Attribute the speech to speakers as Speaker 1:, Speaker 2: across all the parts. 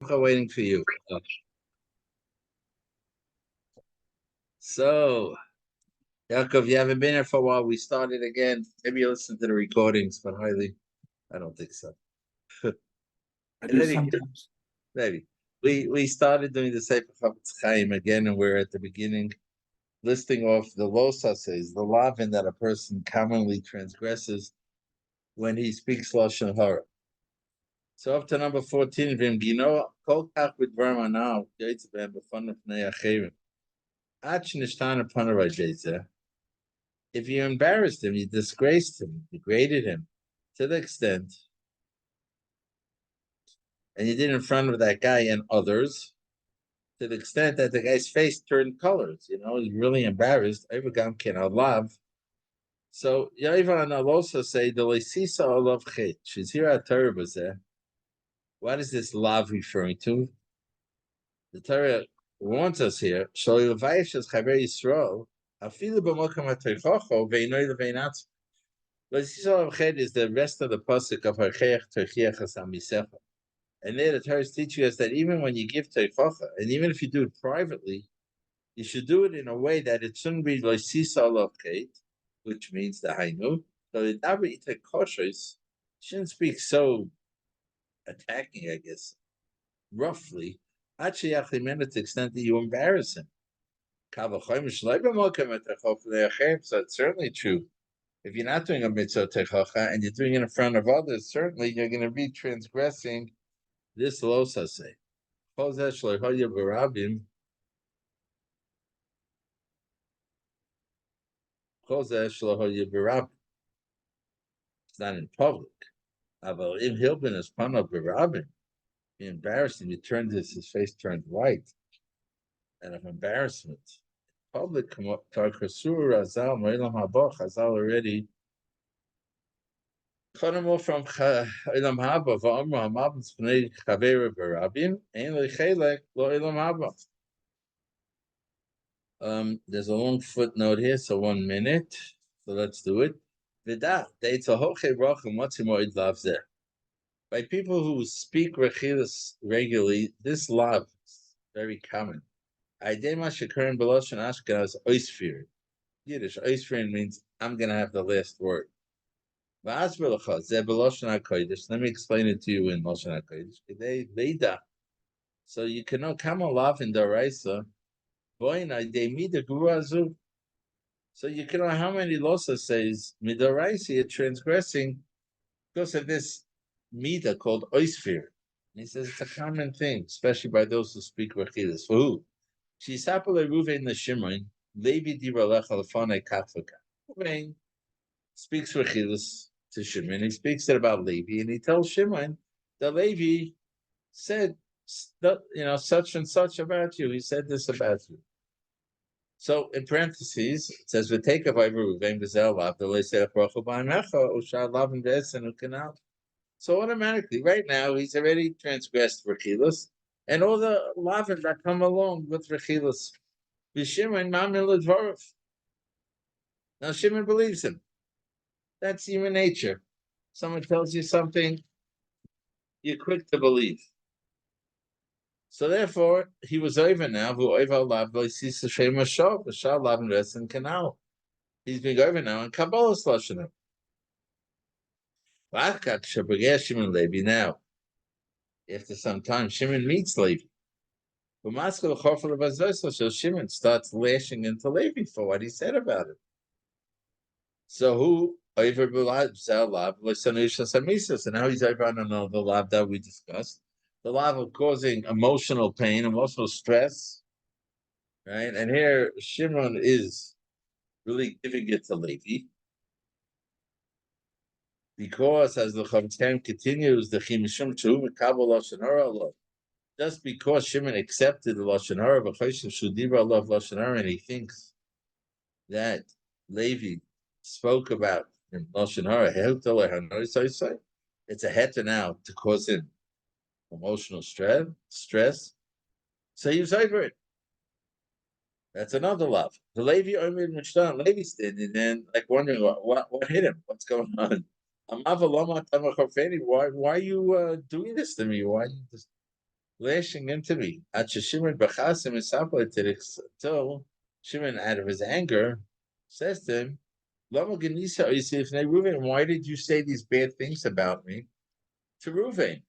Speaker 1: I'm waiting for you. So, Yaakov, you haven't been here for a while. We started again. Maybe you listen to the recordings, but I don't think so.
Speaker 2: I
Speaker 1: In
Speaker 2: do
Speaker 1: any case,
Speaker 2: sometimes.
Speaker 1: maybe. We started doing the Sefer Chavetz Chaim again, and we're at the beginning, listing off the losses, the lavin that a person commonly transgresses when he speaks Lashon Hara. So up to number 14, Vim Gino, Kol Kach B'Dvar Manav, Yaitz B'Hem B'Fan B'Fnei Achevim. Ach Nishtan Upon a if you embarrassed him, you disgraced him, degraded him to the extent, and you did in front of that guy and others, to the extent that the guy's face turned colors. He's really embarrassed. Evergam can love. So Yaivan will also say the Leisisa Olav Chet. She's here at Torah. What is this love referring to? The Torah warns us here. Shalivayish is Chaver Yisrael. Afilu b'mokam ha'toichocho ve'inoi leve'inatz. Leisisa Olav Chet is the rest of the pasuk of Harcheach Terchiach Hasamisecha. And there the Torah is teaching us that even when you give teichacha, and even if you do it privately, you should do it in a way that it shouldn't be loisisa lochet, which means the hainu. So the davar itakoshes shouldn't speak so attacking, I guess, roughly. Actually, to the extent that you embarrass him. So it's certainly true. If you're not doing a mitzvah teichacha and you're doing it in front of others, certainly you're going to be transgressing this losase. It's not in public. But if Hilbin is pana berabim, he embarrassed him. He turned his face turned white, and of embarrassment. Public Tarkasur Razal Moilam Haba Chazal already Chonamo from Ilam Haba Va'amra Hamabim Spnei Chavera Berabim Ein Lechelek Lo Ilam Haba. There's a long footnote here, so 1 minute. So let's do it. Vidah, Deitzahoche Rachim, what's Moed Lav there? By people who speak Rechilas regularly, this love is very common. Aidema Shekarim Beloshan Ashkenaz Oisfir. Yiddish, Oisfir means I'm going to have the last word. Let me explain it to you in Lashon HaKodesh. So you can know Kama Lav in Daraisa. So you can know how many losses says Midaraisi you're transgressing because of this mida called oisfir. And he says it's a common thing, especially by those who speak Rechilas. For who? Shisapale Ruvain Shimon, Levi Diralecha Lefane Katfaka. Ruvain speaks Rechilas to Shimon. He speaks it about Levi, and he tells Shimon that Levi said, such and such about you. He said this about you. So in parentheses, it says, "V'teka v'ayruvain v'zel lav v'leisei achrochu b'amecha u'shar lav v'esen u'kanal." So automatically, right now, he's already transgressed Rechilas, and all the lavin that come along with Rechilas. V'shimon mamil l'dvarav. Now Shimon believes him. That's human nature. Someone tells you something, you're quick to believe. So therefore, he was over now. V'oiva lav v'leisisa shem ashov v'shar lav v'esen kanal. He's being over now in Kabbalah's Lashon. Now, after some time, Shimon meets Levi. So Shimon starts lashing into Levi for what he said about it. So who over and now he's over on another lab that we discussed. The lab of causing emotional pain, emotional stress, right? And here Shimon is really giving it to Levi. Because as the Chavetz continues, the Chimishum Chu Mekabel Lashon Hara Allah. Just because Shimon accepted the Lashon Hara, V'choshev Shudibra Allah Lashon Hara, and he thinks that Levi spoke about in Lashon Hara, it's a heter now to cause him emotional stress. So he was over it. That's another love. The Levi Omer Mishtan, Levi standing then, like wondering what hit him, what's going on. Why are you doing this to me? Why are you just lashing into me. At Shimon Bachasim is so Shimon, out of his anger, says to him, Lama Ganisa Yosef Reuven, why did you say these bad things about me to Reuven?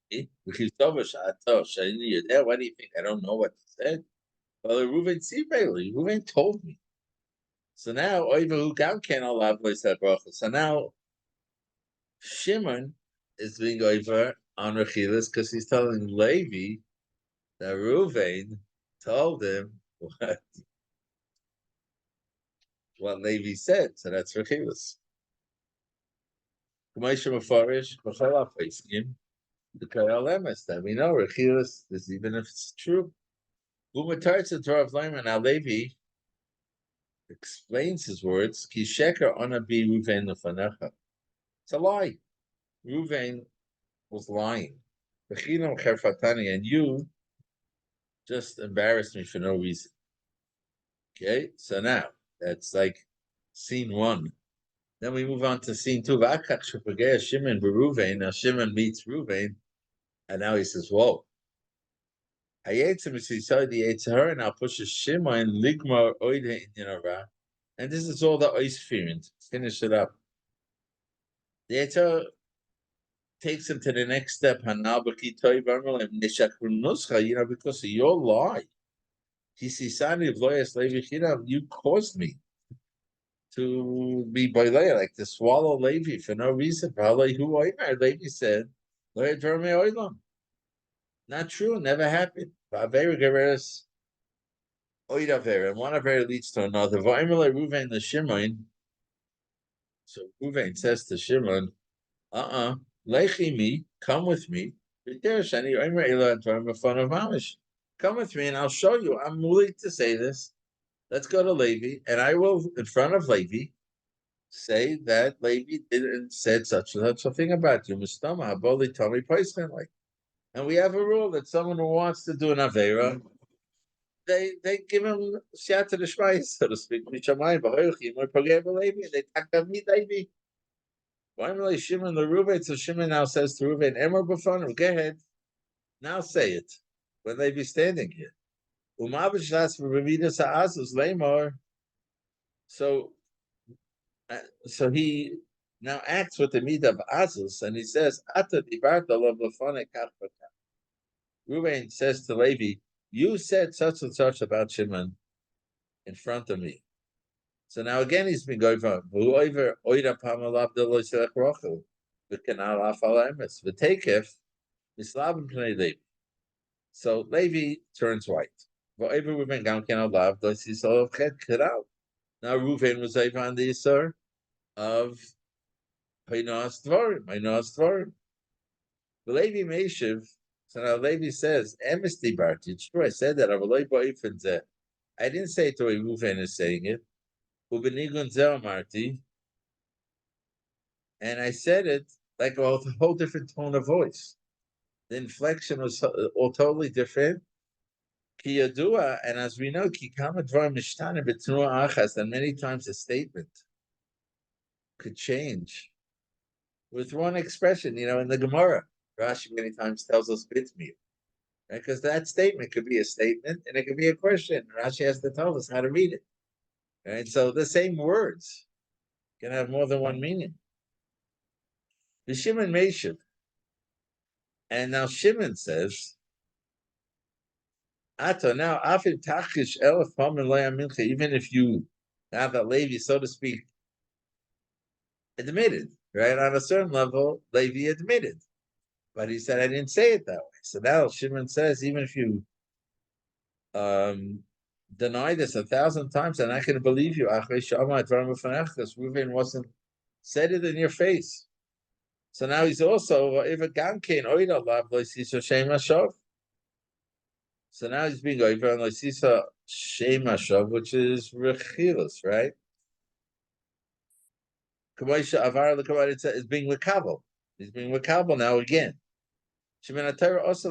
Speaker 1: Why do you think I don't know what he said? Well, Reuven told me. So now, so now Shimon is being over on Rechilas because he's telling Levi that Reuven told him what Levi said. So that's Rechilas. The Kayalemis that we know Rechilas is even if it's true. Umatarts the Torah of Lyman. Now Levi explains his words. Ki sheker onabi Reuven lefanecha. It's a lie. Reuven was lying. And you just embarrassed me for no reason. Okay, so now that's like scene one. Then we move on to scene two. Shimon Reuven. Now Shimon meets Reuven, and now he says, "Whoa." He saw the Eitzahar, and I'll push a Shimon Ligmar Oide in. And this is all the Oisfirint. Finish it up. The Eitzahar takes him to the next step. Because of your lie. You caused me to be boilei, like to swallow Levi for no reason. Levi said, not true, never happened. And one Aver leads to another. So Reuven says to Shimon, Lechi me, come with me. Come with me and I'll show you. I'm willing to say this. Let's go to Levi, and I will, in front of Levi, say that Levi didn't said such and such a thing about you. Mustama, Aboli Tommy personally. And we have a rule that someone who wants to do an Avera, they give him Siyata the Shmais, so to speak. Mishamayim, Baruchim, or Pagay Levi, they talk to me, Levi. Finally, Shimon the Reuven, so Shimon now says to Reuven, Emor B'fanu, go ahead, now say it, when they be standing here. Umabishas for Revidas Ha'azus, Lemor. So so he now acts with the meat of Azus, and he says, Ata dibarta lo b'fonei kach v'kach. Reuven says to Levi, you said such and such about Shimon in front of me. So now again he's been going from V'oiver oida pamalav delo yisrech rochel v'kenal afal emes v'tekef mislabim pnei Levi. So Levi turns white. V'oiver Reuven gam ken alav lo yisrech chet kedal. Now Reuven was over on the Yisur of Hainas Dvarim. The Levi Meshiv, so now Levi says, Emes Barti, it's true, I said that, I didn't say it the way Reuven is saying it. Ubenigun Marti, and I said it like a whole different tone of voice. The inflection was all totally different. Ki Yadua, and as we know, Ki Kama Dvarim Mishtana B'Tnua Achas, and many times a statement could change with one expression, in the Gemara. Rashi many times tells us bitmir, right? Because that statement could be a statement and it could be a question. Rashi has to tell us how to read it, right? So the same words can have more than one meaning. The Shimon Meshiv, and now Shimon says, Ato now afim tachish elef pamin mincha. Even if you have that Levi, so to speak, admitted, right? On a certain level, Levi admitted. But he said, I didn't say it that way. So now Shimon says, even if you deny this 1,000 times, and I can believe you, because Reuven wasn't said it in your face. So now he's also, so now he's being over on Loisisa Shemashov, which is Rechilas, right? Is being Rekabel. He's being Rekabel now again. Because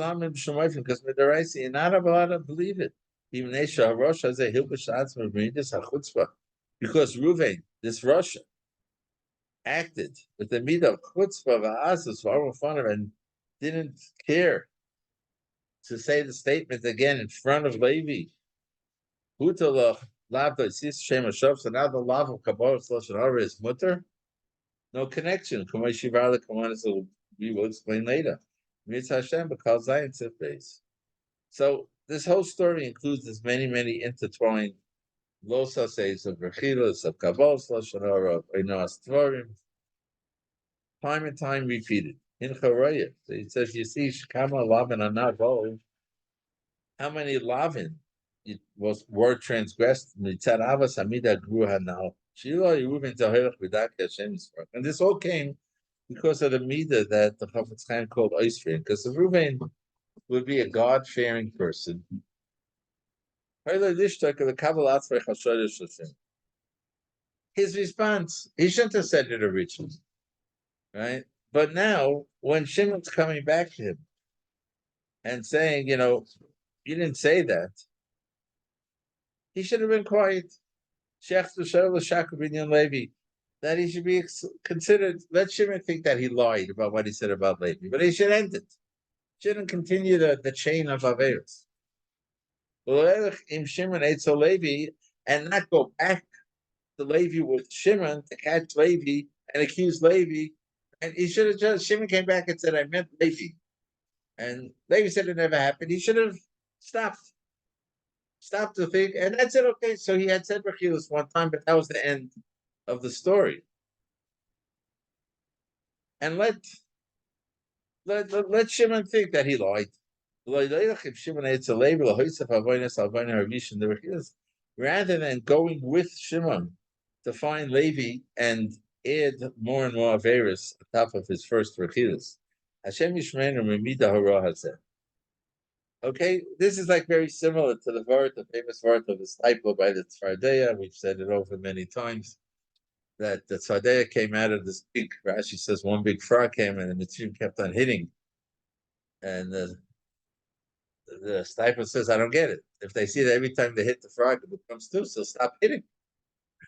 Speaker 1: Midaraisi, you're not allowed to believe it. Because Reuven, this Russia, acted with the meat of chutzpah v'asus and didn't care to say the statement again in front of Levi. Hutalach lavda sis shem hashav. So now the lav of kabbalah lashon hara is mutter. No connection. We will explain later. Mitzvah Hashem because Zion base. So this whole story includes as many intertwined losa says of rechilas of kabbalah lashon hara of einos tvarim. Time and time repeated. In Charayah, so it says, you see, Shkama Lavin are not bold. How many Lavin were transgressed? Mitzad Avos Hamida grew now. Shilo Yeruvin Zaherach B'Daki Hashem Yisrael. And this all came because of the Midah that the Chafetz Chaim called Oisrin, because Reuven would be a God-fearing person. His response, he shouldn't have said it originally, right? But now, when Shimon's coming back to him and saying, you didn't say that, he should have been quiet. That he should be considered. Let Shimon think that he lied about what he said about Levi, but he should end it. Shouldn't continue the chain of Averos. Shimon ate Levi and not go back to Levi with Shimon to catch Levi and accuse Levi. And he should have Shimon came back and said, I meant Levi. And Levi said it never happened. He should have stopped to think. And that's it. Okay. So he had said Rechilas one time, but that was the end of the story. And let Shimon think that he lied. Rather than going with Shimon to find Levi and add more and more Averis on top of his first Rechilas. Hashem Yishmeinu Memida Hara Hazeh. Okay, this is like very similar to the famous word of the Stipler by the Tzfardeya. We've said it over many times that the Tzfardeya came out of this big, Rashi says one big frog came and the Mitzvim kept on hitting. And the Stipler says, I don't get it. If they see that every time they hit the frog, it becomes two, so stop hitting.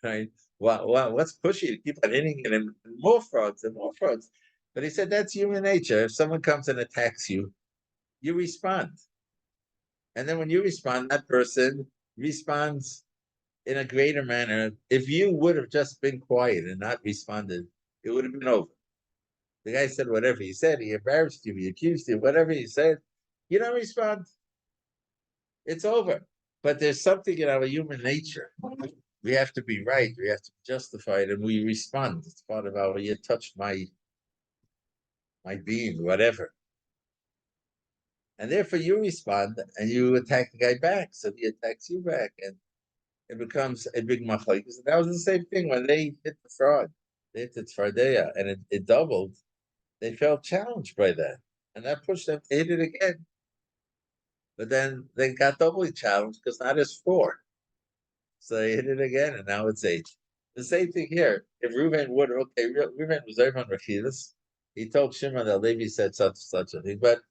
Speaker 1: Right? What's pushy to keep on hitting it and more frogs and more frogs? But he said that's human nature. If someone comes and attacks you, you respond. And then when you respond, that person responds in a greater manner. If you would have just been quiet and not responded, it would have been over. The guy said whatever he said, he embarrassed you, he accused you, whatever he said, you don't respond. It's over. But there's something in our human nature. We have to be right, we have to be justified, and we respond. It's part of our, you touched my being, whatever. And therefore you respond and you attack the guy back. So he attacks you back. And it becomes a big machlokes. That was the same thing when they hit the fraud. They hit the tzfardeya and it doubled. They felt challenged by that. And that pushed them to hit it again. But then they got doubly challenged because now there's 4. So they hit it again and now it's 8. The same thing here. If Reuven would, okay, Reuven was over on Rechilas. He told Shimon that Levi said such a thing. But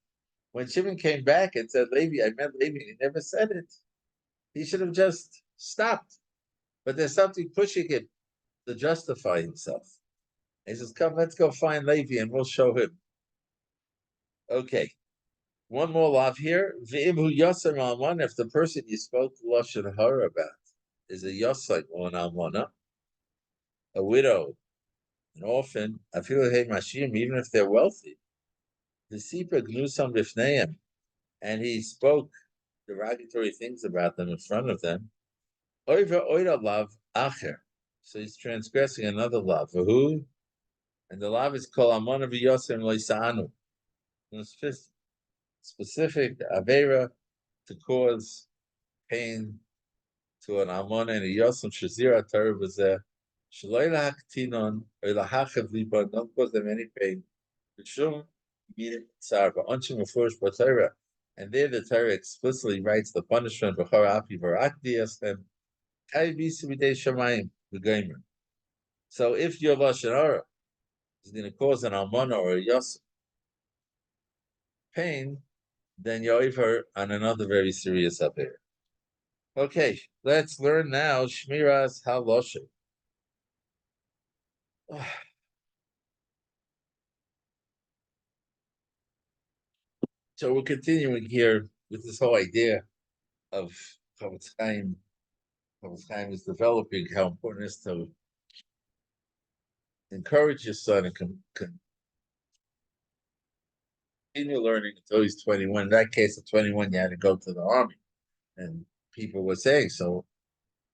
Speaker 1: when Shimon came back and said, Levi, I meant Levi, he never said it. He should have just stopped. But there's something pushing him to justify himself. He says, come, let's go find Levi and we'll show him. Okay. One more lav here. V'imhu yasser almana, if the person you spoke lashon hara about is a yasser or an almana, a widow, an orphan, afilu hey mashim, even if they're wealthy, the Sipra gnusam bifneim, and he spoke derogatory things about them in front of them. Oiva oida lav acher, so he's transgressing another lav. Who? And the lav is called amona v'yosem loisanu. Specific avera to cause pain to an amona and a yosem shazira torah b'zeh shaloi lahaktinon or lahachav liba, don't cause them any pain. B'shum and there the Torah explicitly writes the punishment. So if your lashon hara is going to cause an almana or a yosef pain, then you're over on another very serious affair. Okay, let's learn now Shmiras haLashon. So we're continuing here with this whole idea of Chavetz Chaim. Chavetz Chaim is developing how important it is to encourage your son and continue learning until he's 21. In that case, at 21, you had to go to the army. And people were saying, so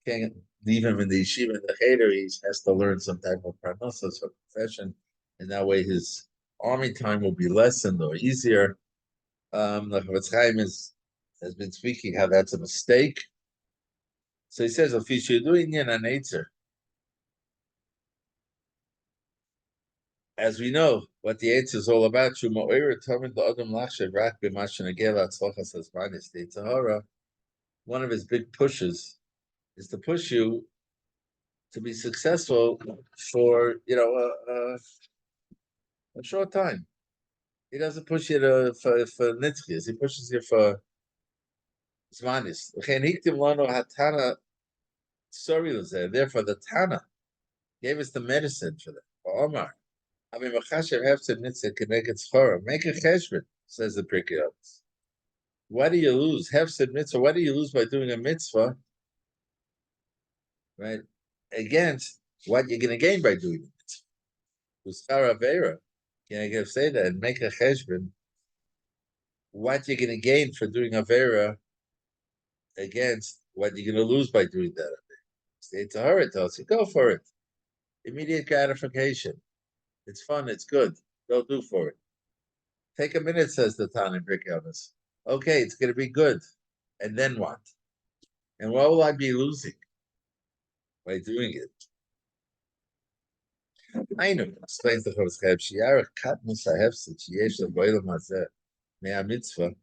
Speaker 1: can't leave him in the yeshiva in the cheder. He has to learn some type of parnassus or profession. And that way his army time will be lessened or easier. The Chavetz Chaim has been speaking how that's a mistake. So he says, if you're doing an Eitzer, as we know, what the Eitzer is all about, one of his big pushes is to push you to be successful for a short time. He doesn't push you for nitzchias. He pushes you for zmanis. Therefore, the Tana gave us the medicine for that. For Omar, make a cheshbon, says the Pirkei Avos. What do you lose? Hefsed mitzvah. What do you lose by doing a mitzvah? Right? Against what you're going to gain by doing it. Uschar avera. Can I say that and make a cheshbon? What you're going to gain for doing avera against what you're going to lose by doing that. Say to her, it tells you, go for it. Immediate gratification. It's fun. It's good. Go do for it. Take a minute, says the Tan in Pirkei Avos. Okay, it's going to be good. And then what? And what will I be losing by doing it? I know. Explains the Chavetz Chaim. Shiarach katmus hahefset sheyesh le'boilam hazeh me'ah mitzvah.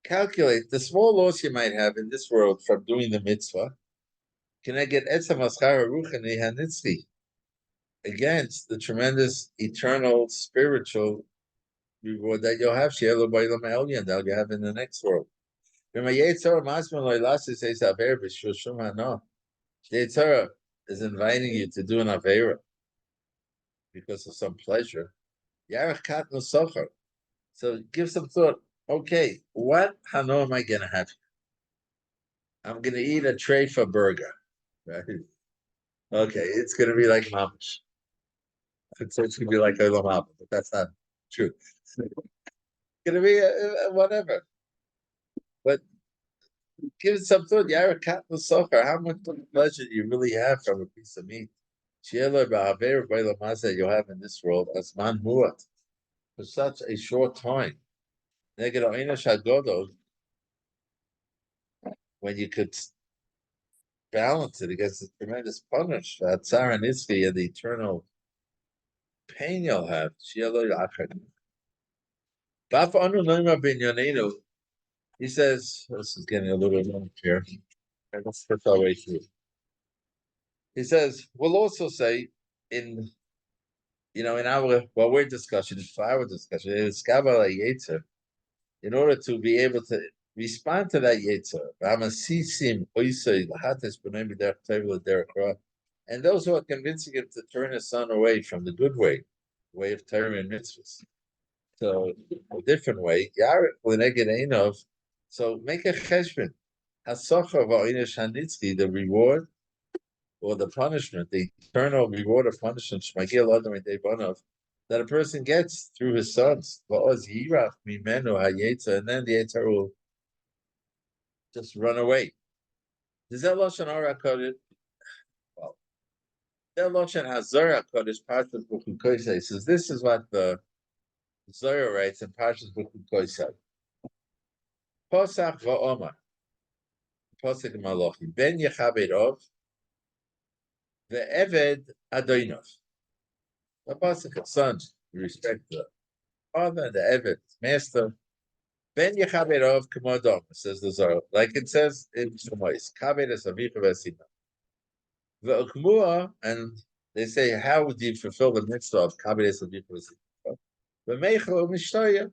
Speaker 1: Calculate the small loss you might have in this world from doing the mitzvah. Can I get etzam aschar ruchani hanitzchi against the tremendous eternal spiritual reward that you'll have? She'elo boilam ha'elyon that you have in the next world. The Yitzhara is inviting you to do an Avera because of some pleasure. So give some thought. Okay, what Hano am I going to have? I'm going to eat a treifa burger. Right? Okay, it's going to be like mamash. It's going to be like Olam Haba, but that's not true. It's going to be whatever. But give it some thought. How much pleasure do you really have from a piece of meat? You'll have in this world as man muat for such a short time. When you could balance it against the tremendous punishment that Tsar and Itzvi and the eternal pain you'll have. He says, this is getting a little bit long here. Let's put our way through. He says, we'll also say in our we're discussion, for our discussion, is Kabbalah Yetzer, in order to be able to respond to that Yetzer. And those who are convincing him to turn his son away from the good way of Torah and mitzvahs. So a different way. So make a cheshbon. The reward or the punishment, the eternal reward of punishment, that a person gets through his sons. And then the Yetzer will just run away. Does that haLashon Hara Kodesh? Well, that haLashon Hazara Kodesh Parshas B'chuk Koisei says this is what the Zohar writes in Parshas B'chuk Koisei. Posach va'omar, Posach Malachi, Ben Yechabedov, ve'eved Adoinov. The Posach of sons, you respect the father, the Eved, master. Ben Yechabedov K'modom, says the Zohar, like it says in Shmois, Kabed es Avicha v'Esina. Ve'ukmua, and they say, how would you fulfill the mitzvah of Kabed es Avicha v'Esina? Ve'meichel u'mishtaya.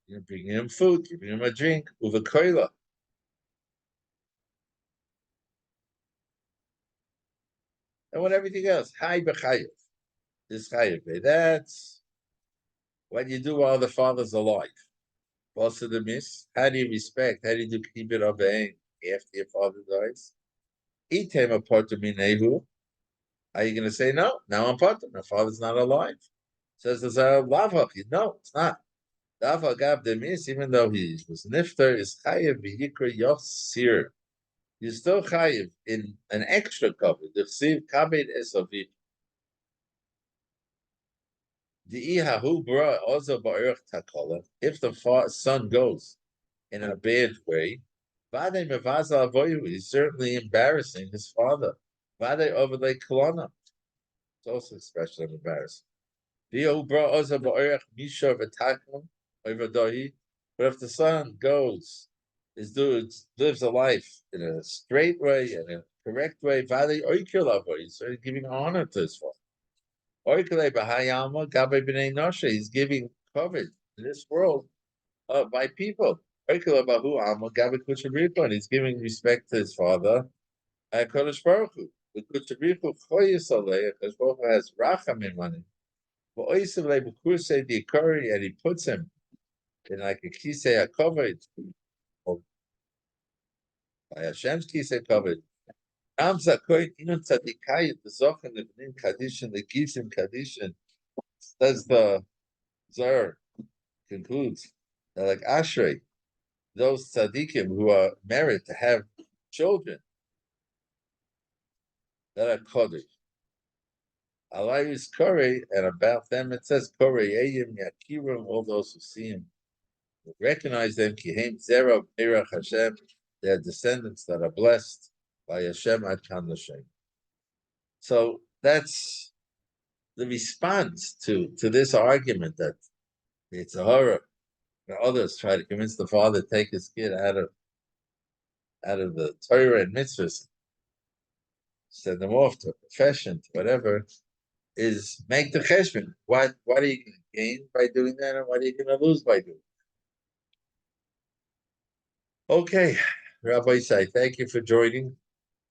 Speaker 1: You bring him food, you bring him a drink, uvekoila. And what everything else. Hi b'chayev. This chayev. That's what you do while the father's alive. Also the miss. How do you respect? How do you do keep it obeying after your father dies? Eat him apart to me, Nehu. Are you going to say no? Now I'm part of my father's not alive. Says the Zara Lavach. No, it's not. Dava Gav Demis, even though he was nifter, is chayiv v'yikra yosir. You're still chayiv in an extra cover. The chsiv kabed esaviv. The ihahu bra also ba'erach takola. If the son goes in a bad way, vade mevaza avoyu. He's certainly embarrassing his father. Vade overlay kolana. It's also expression of embarrassing. But if the son goes, his dude lives a life in a straight way and a correct way, he's giving honor to his father. He's giving coverage in this world by people. And he's giving respect to his father. Kodesh Baruch Hu. The Kodesh Baruch Hu has rachamim on him. And he puts him in like a kisei covered, or by Hashem's kisei covered. Am zakoin inun tzadikayit the zochen the b'nim kadishin the gisim kadishin. Says the Zer concludes that like Ashrei, those tzaddikim who are married to have children that are kodesh. Alayus Kore, and about them it says Kore Yeyim Yakirim, all those who see him recognize them, Kihem Zera Berach Hashem, their descendants that are blessed by Hashem Ad Kan L'Shem. So that's the response to this argument that it's a horror. Others try to convince the father to take his kid out of the Torah and mitzvahs, send them off to a profession, to whatever, is make the cheshbon. What are you going to gain by doing that, and what are you going to lose by doing it? Okay, Rabbi Isai, thank you for joining.